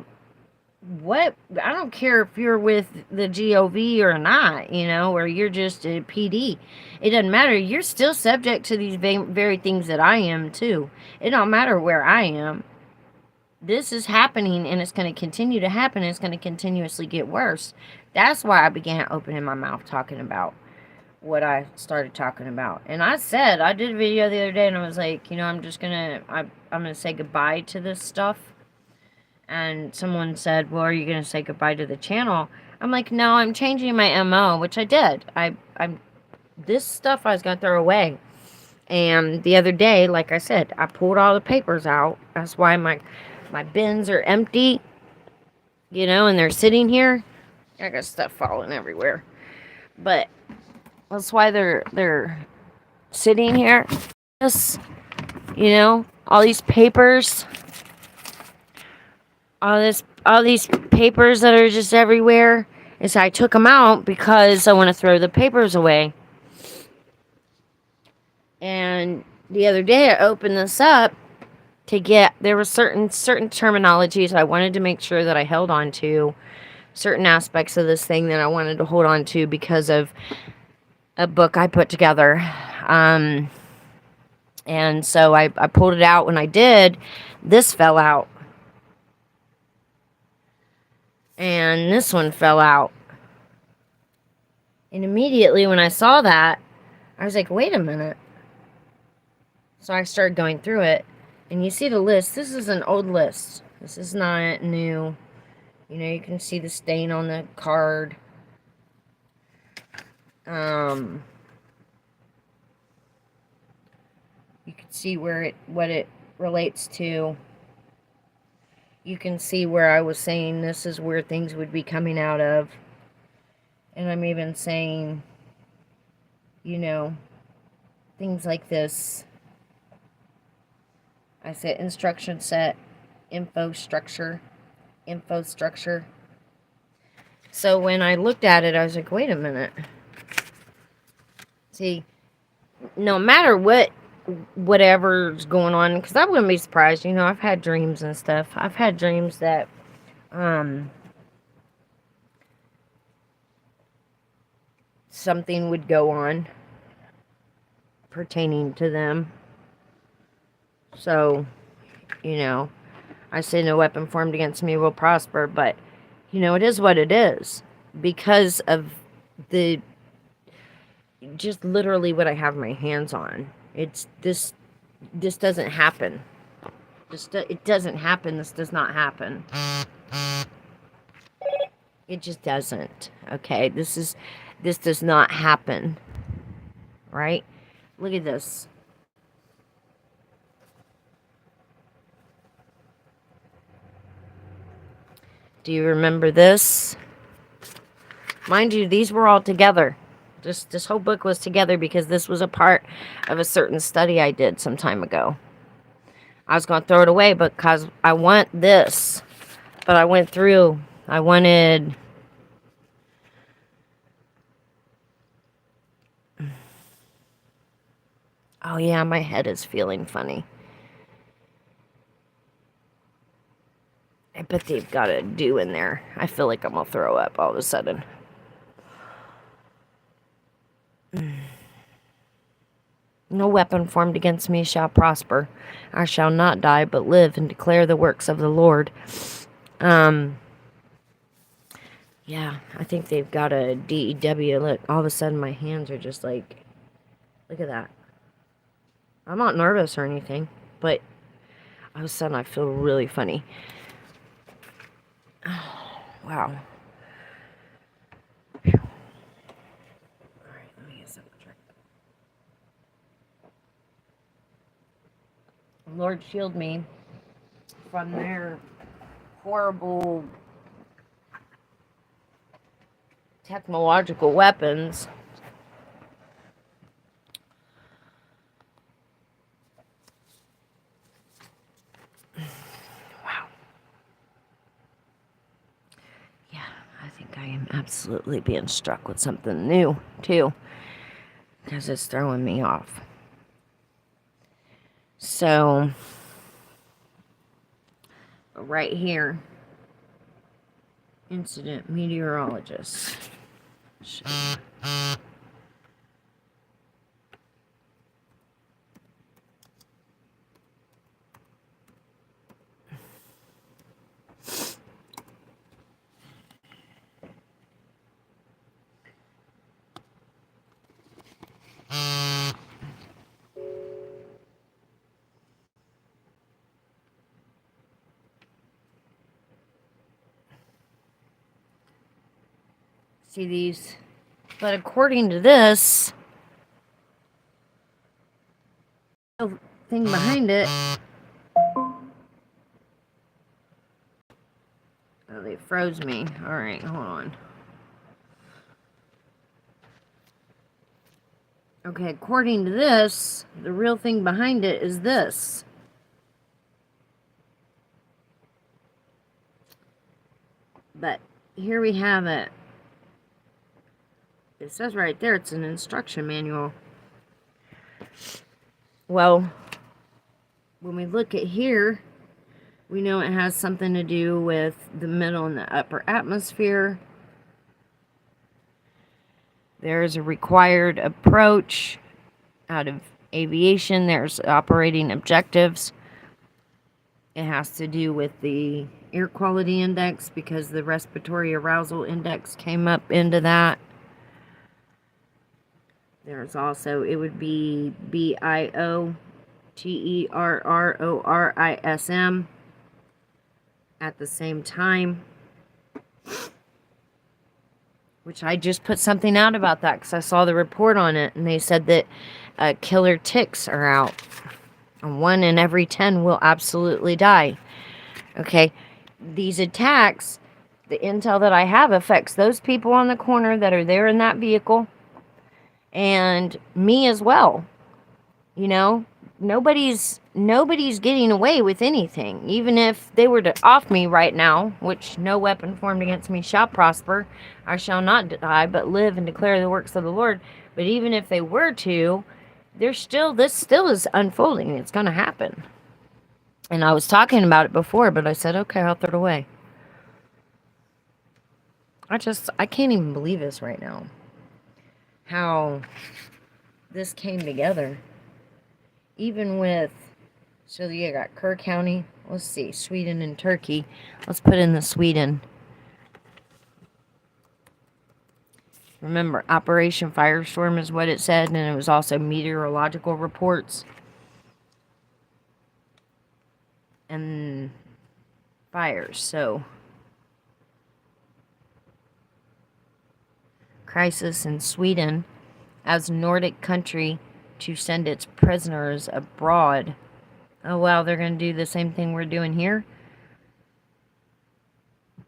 don't care if you're with the GOV or not, you know, or you're just a PD. It doesn't matter. You're still subject to these very things that I am too. It don't matter where I am. This is happening, and it's going to continue to happen, and it's going to continuously get worse. That's why I began opening my mouth talking about what I started talking about. And I did a video the other day, and I was like, you know, I'm gonna say goodbye to this stuff. And someone said, well, are you gonna say goodbye to the channel? I'm like, no, I'm changing my MO, which I did. This stuff I was gonna throw away. And the other day, like I said, I pulled all the papers out. That's why my bins are empty, you know, and they're sitting here. I got stuff falling everywhere. But that's why they're sitting here. Just, you know, all these papers. All these papers that are just everywhere. Is I took them out because I want to throw the papers away. And the other day I opened this up there were certain terminologies I wanted to make sure that I held on to, certain aspects of this thing that I wanted to hold on to because of a book I put together. And so I pulled it out. When I did, this fell out. And this one fell out. And immediately when I saw that, I was like, wait a minute. So I started going through it. And you see the list. This is an old list. This is not new. You know, you can see the stain on the card. You can see what it relates to. You can see where I was saying this is where things would be coming out of. And I'm even saying, you know, things like this. I said instruction set, info structure. So when I looked at it, I was like, wait a minute. See, no matter whatever's going on, because I wouldn't be surprised. I've had dreams and stuff. I've had dreams that something would go on pertaining to them. So, I say no weapon formed against me will prosper, but, it is what it is. Because of just literally what I have my hands on. It's this doesn't happen. It doesn't happen. This does not happen. It just doesn't. Okay, this does not happen. Right? Look at this. Do you remember this? Mind you, these were all together. This whole book was together because this was a part of a certain study I did some time ago. I was going to throw it away because I want this. But I went through. I wanted... Oh yeah, my head is feeling funny. I bet they've got a do in there. I feel like I'm going to throw up all of a sudden. No weapon formed against me shall prosper. I shall not die, but live and declare the works of the Lord. Yeah, I think they've got a DEW. Look, all of a sudden my hands are just like, look at that. I'm not nervous or anything, but all of a sudden I feel really funny. Oh, wow. All right, let me get some drink. Lord, shield me from their horrible technological weapons. Wow. Yeah, I think I am absolutely being struck with something new, too, because it's throwing me off. So, right here, incident meteorologist. See these? But according to this thing behind it, oh, they froze me. All right, hold on. Okay, according to this, the real thing behind it is this. But here we have it. It says right there it's an instruction manual. Well, when we look at here, we know it has something to do with the middle and the upper atmosphere. There's a required approach out of aviation. There's operating objectives. It has to do with the air quality index because the respiratory arousal index came up into that. There's also, it would be BIOTERRORISM at the same time. Which I just put something out about that because I saw the report on it. And they said that killer ticks are out. And 1 in every 10 will absolutely die. Okay, these attacks, the intel that I have affects those people on the corner that are there in that vehicle. And me as well. Nobody's getting away with anything. Even if they were to off me right now, which no weapon formed against me shall prosper, I shall not die, but live and declare the works of the Lord. But even if they were to, this still is unfolding. It's going to happen. And I was talking about it before, but I said, okay, I'll throw it away. I can't even believe this right now. How this came together. Even with, so you got Kerr County, let's see, Sweden and Turkey. Let's put in the Sweden. Remember, Operation Firestorm is what it said, and it was also meteorological reports. And fires, so crisis in Sweden as Nordic country to send its prisoners abroad. Oh wow, they're going to do the same thing we're doing here?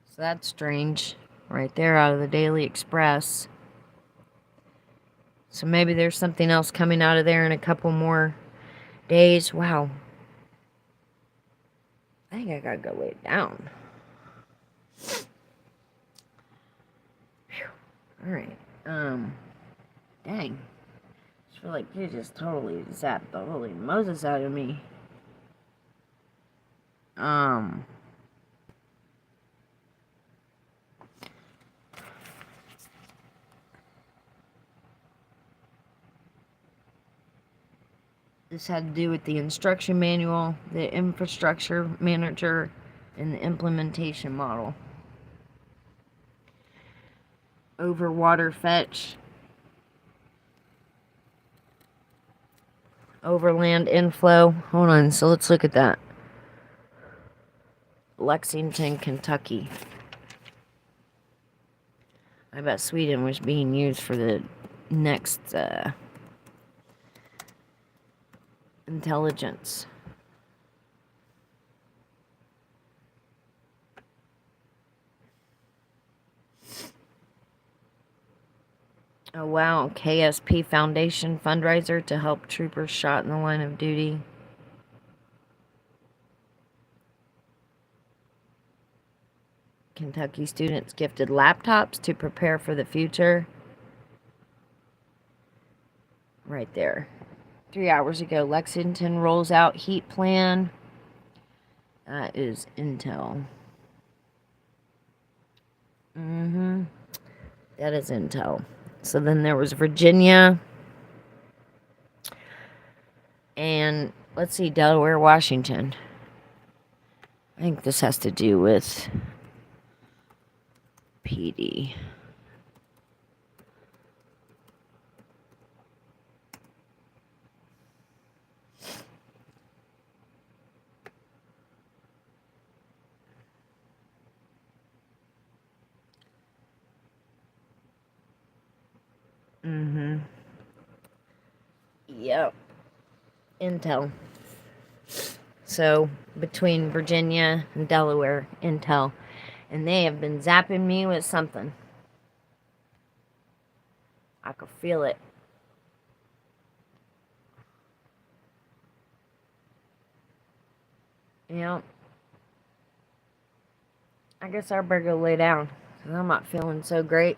So that's strange. Right there out of the Daily Express. So maybe there's something else coming out of there in a couple more days. Wow. I think I gotta go lay it down. Alright. Dang. I feel like you just totally zapped the holy Moses out of me. This had to do with the instruction manual, the infrastructure manager, and the implementation model. Over water fetch. Overland inflow. Hold on, so let's look at that. Lexington, Kentucky. I bet Sweden was being used for the next intelligence. Oh wow, KSP Foundation fundraiser to help troopers shot in the line of duty. Kentucky students gifted laptops to prepare for the future. Right there. 3 hours ago, Lexington rolls out heat plan. That is intel. That is intel. So then there was Virginia. And let's see, Delaware, Washington. I think this has to do with PD. Yep. Intel. So, between Virginia and Delaware, Intel. And they have been zapping me with something. I could feel it. Yep. I guess I better go lay down, because I'm not feeling so great.